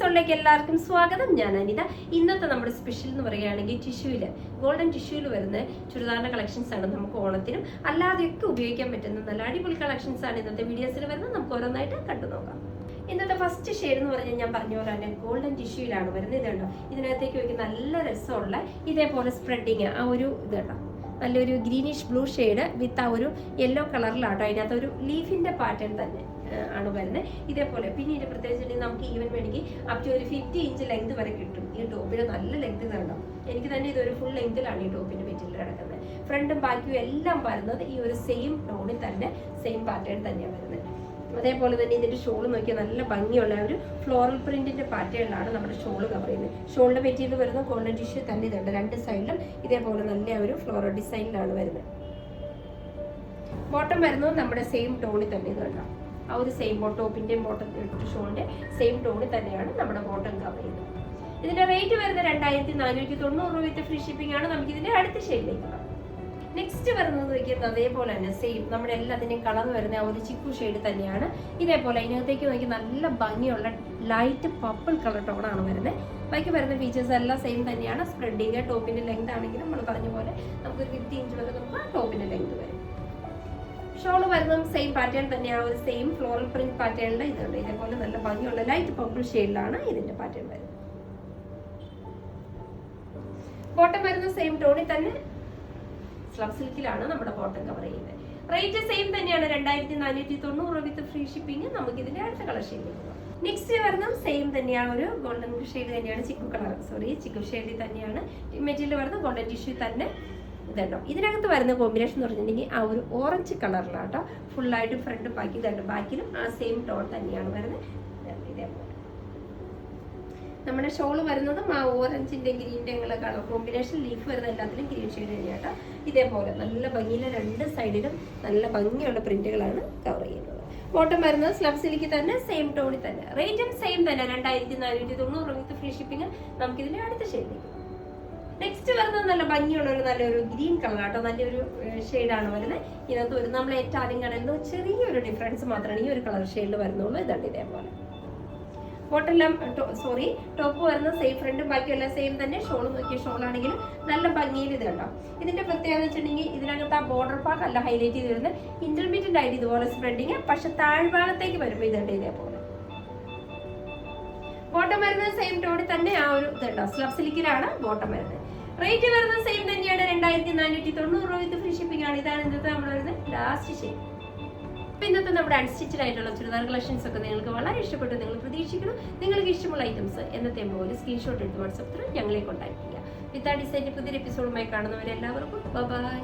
എപ്പിസോഡിലേക്ക് എല്ലാവർക്കും സ്വാഗതം. ഞാൻ അനിത. ഇന്നത്തെ നമ്മുടെ സ്പെഷ്യൽ എന്ന് പറയുകയാണെങ്കിൽ ടിഷ്യൂല്, ഗോൾഡൻ ടിഷ്യൂല് വരുന്ന ചുരിദാറിന്റെ കളക്ഷൻസ് ആണ്. നമുക്ക് ഓണത്തിനും അല്ലാതെയൊക്കെ ഉപയോഗിക്കാൻ പറ്റുന്ന നല്ല അടിപൊളി കളക്ഷൻസ് ആണ് ഇന്നത്തെ വീഡിയോസിൽ വരുന്നത്. നമുക്ക് ഓരോന്നായിട്ട് കണ്ടു നോക്കാം. ഇന്നത്തെ ഫസ്റ്റ് ഷെയ്ഡ് എന്ന് പറഞ്ഞാൽ ഞാൻ പറഞ്ഞ പോലെ തന്നെ ഗോൾഡൻ ടിഷ്യൂലാണ് വരുന്നത്. ഇതുണ്ടോ, ഇതിനകത്തേക്ക് വയ്ക്കുന്ന നല്ല രസമുള്ള ഇതേപോലെ സ്പ്രെഡിങ് ആ ഒരു ഇതുണ്ടോ, നല്ലൊരു ഗ്രീനിഷ് ബ്ലൂ ഷെയ്ഡ് വിത്ത് ആ ഒരു യെല്ലോ കളറിലാട്ടോ. അതിനകത്ത് ഒരു ലീഫിന്റെ പാറ്റേൺ തന്നെ ആണ് വരുന്നത്. ഇതേപോലെ പിന്നെ ഇതിന്റെ പ്രത്യേകിച്ച് നമുക്ക് ഈവൻ വേണമെങ്കിൽ അപ് ടു ഒരു 50 ഇഞ്ച് ലെങ്ത് വരെ കിട്ടും. ഈ ടോപ്പിന് നല്ല ലെങ്ത് കണ്ടോ. എനിക്ക് തന്നെ ഇതൊരു ഫുൾ ലെങ്തിലാണ് ഈ ടോപ്പിന്റെ മെറ്റീരിയൽ കിടക്കുന്നത്. ഫ്രണ്ടും ബാക്കിയും എല്ലാം വരുന്നത് ഈ ഒരു സെയിം ടോണിൽ തന്നെ, സെയിം പാറ്റേൺ തന്നെയാണ് വരുന്നത്. അതേപോലെ തന്നെ ഇതിന്റെ ഷോൾ നോക്കിയാൽ നല്ല ഭംഗിയുള്ള ഒരു ഫ്ലോറൽ പ്രിന്റിന്റെ പാറ്റേണിലാണ് നമ്മുടെ ഷോൾ കവർ ചെയ്യുന്നത്. ഷോളിന്റെ മെറ്റീരിയൽ വരുന്നത് ഗോൾഡൻ ടിഷ്യൂ തന്നെ ഇതുണ്ട്. രണ്ട് സൈഡിലും ഇതേപോലെ നല്ല ഒരു ഫ്ലോറൽ ഡിസൈനിലാണ് വരുന്നത്. ബോട്ടം വരുന്നത് നമ്മുടെ സെയിം ടോണിൽ തന്നെ ഇത് കണ്ടോ. ആ ഒരു സെയിം ടോപ്പിന്റെയും ബോട്ടം ഷോളിന്റെ സെയിം ടോണിൽ തന്നെയാണ് നമ്മുടെ ബോട്ടം കവർ ചെയ്യുന്നത്. ഇതിന്റെ റേറ്റ് വരുന്നത് 2490 വിത്ത് ഫ്രീ ഷിപ്പിംഗ് ആണ്. നമുക്ക് ഇതിന്റെ അടുത്ത ഷെയ്ഡിലേക്ക് പോകാം. നെക്സ്റ്റ് വരുന്നത് നോക്കിയത് അതേപോലെ തന്നെ സെയിം നമ്മുടെ എല്ലാത്തിൻ്റെയും കളർ വരുന്ന ആ ഒരു ചിക്കു ഷെയ്ഡ് തന്നെയാണ്. ഇതേപോലെ അതിനകത്തേക്ക് നോക്കി നല്ല ഭംഗിയുള്ള ലൈറ്റ് പർപ്പിൾ കളർ ടോണാണ് വരുന്നത്. ബാക്കി വരുന്ന ഫീച്ചേഴ്സ് എല്ലാം സെയിം തന്നെയാണ്. സ്പ്രെഡിങ്, ടോപ്പിന്റെ ലെങ്ത് ആണെങ്കിലും നമ്മൾ പറഞ്ഞ പോലെ നമുക്ക് 50 ഇഞ്ച് വരെ നമുക്ക് ടോപ്പിന്റെ ലെങ്ത് വരും. ഷോൾ വരുന്നതും സെയിം പാറ്റേൺ തന്നെയാണ്. ഒരു സെയിം ഫ്ലോറൽ പ്രിന്റ് പാറ്റേണിൽ ഇതുണ്ട്. ഇതേപോലെ നല്ല ഭംഗിയുള്ള ലൈറ്റ് പർപ്പിൾ ഷെയ്ഡിലാണ് ഇതിന്റെ പാറ്റേൺ വരുന്നത്. ബോട്ടം വരുന്ന സെയിം ടോണിൽ തന്നെ സ്ലബ് സിൽക്കിലാണ് നമ്മുടെ ബോട്ടം കവർ ചെയ്യുന്നത്. റേറ്റ് സെയിം തന്നെയാണ് 2490 വിത്ത് ഫ്രീ ഷിപ്പിംഗ്. നമുക്ക് ഇതിന്റെ അടുത്ത കളർ ഷെയ്ഡിലേക്ക് പോകാം. നെക്സ്റ്റ് വരുന്നത് സെയിം തന്നെയാണ്. ഒരു ഗോൾഡൻ ഷെയ്ഡ് തന്നെയാണ്. ചിക്കു ഷെയ്ഡിൽ തന്നെയാണ് മെറ്റീരിയൽ വരുന്നത്. ഗോൾഡൻ ടിഷ്യൂ തന്നെ ഇതുണ്ടോ. ഇതിനകത്ത് വരുന്ന കോമ്പിനേഷൻ എന്ന് പറഞ്ഞിട്ടുണ്ടെങ്കിൽ ആ ഒരു ഓറഞ്ച് കളറിലാട്ടോ. ഫുള്ളായിട്ട് ഫ്രണ്ട് ബാക്കി ഇതുണ്ട്. ബാക്കിലും ആ സെയിം ടോൺ തന്നെയാണ് വരുന്നത്. ഇതേപോലെ നമ്മുടെ ഷോള് വരുന്നതും ആ ഓറഞ്ചിന്റെ ഗ്രീൻ്റെ കളർ കോമ്പിനേഷൻ. ലീഫ് വരുന്ന എല്ലാത്തിലും ഗ്രീൻ ഷെയ്ഡ് തന്നെയാട്ടോ. ഇതേപോലെ നല്ല ഭംഗിയിലെ രണ്ട് സൈഡിലും നല്ല ഭംഗിയുള്ള പ്രിന്റുകളാണ് കവർ ചെയ്യുന്നത്. ബോട്ടം വരുന്നത് സ്ലബ് സിൽക്ക് തന്നെ, സെയിം ടോണിൽ തന്നെ. റേറ്റും സെയിം തന്നെ 2490 വിത്ത് ഫ്രീ ഷിപ്പിംഗ്. നമുക്ക് ഇതിന്റെ അടുത്ത ഷെയ്ഡിലേക്ക്. നെക്സ്റ്റ് വരുന്നത് നല്ല ഭംഗിയുള്ള നല്ലൊരു ഗ്രീൻ കളർ ആട്ടോ. നല്ലൊരു ഷെയ്ഡാണ് വരുന്നത്. ഇതിനകത്ത് ഒരു നമ്മൾ ഏറ്റവും ആദ്യം കാണുന്നത് ചെറിയൊരു ഡിഫറൻസ് മാത്രമാണ് ഈ ഒരു കളർ ഷെയ്ഡിൽ വരുന്നുള്ളൂ. ഇതുണ്ട് ഇതേപോലെ. ബോട്ടെല്ലാം ടോപ്പ് വരുന്ന സെയിം, ഫ്രണ്ടും ബാക്കിയെല്ലാം സെയിം തന്നെ. ഷോൾ നോക്കിയ ഷോളാണെങ്കിലും നല്ല ഭംഗിയിൽ ഇത് കണ്ടോ. ഇതിന്റെ പ്രത്യേകത എന്ന് വെച്ചിട്ടുണ്ടെങ്കിൽ ഇതിനകത്ത് ആ ബോർഡർ പാർട്ട് അല്ല ഹൈലൈറ്റ് ചെയ്ത് വരുന്നത്. ഇന്റർമീഡിയറ്റ് ആയിട്ട് ഇതുപോലെ സ്പ്രെഡിങ്, പക്ഷെ താഴ്ഭാഗത്തേക്ക് വരുമ്പോൾ ഇതുണ്ട് ഇതേപോലെ. ബോട്ടം വരുന്നത് സെയിം ടോണിൽ തന്നെ ആ ഒരു ഇതുണ്ടോ. സ്ലബ് സിൽക്കിലാണ് ബോട്ടം വരുന്നത്. റേറ്റ് വരുന്നത് സെയിം തന്നെയാണ് 2490 വിത്ത് ഫ്രീ ഷിപ്പിംഗ് ആണ്. ഇതാണ് ഇന്നത്തെ നമ്മൾ വരുന്നത് ലാസ്റ്റ് ഷെയ്ഡ്. ഇന്നത്തെ നമ്മുടെ അൺസ്റ്റിച്ചഡ് ആയിട്ടുള്ള ചുരിദാർ കളക്ഷൻസ് ഒക്കെ നിങ്ങൾക്ക് വളരെ ഇഷ്ടപ്പെട്ടു നിങ്ങൾ പ്രതീക്ഷിക്കണം. നിങ്ങൾക്ക് ഇഷ്ടമുള്ള ഐറ്റംസ് എന്നത്തെ പോലെ സ്ക്രീൻഷോട്ട് എടുത്ത് വാട്സ്ആപ്പ് ത്രൂ ഞങ്ങളെ കോൺടാക്ട് ചെയ്യുക. വിത്ത് ആ ഡിസൈൻ്റെ പുതിയൊരു എപ്പിസോഡുമായി കാണുന്നവരെല്ലാവർക്കും ബൈ.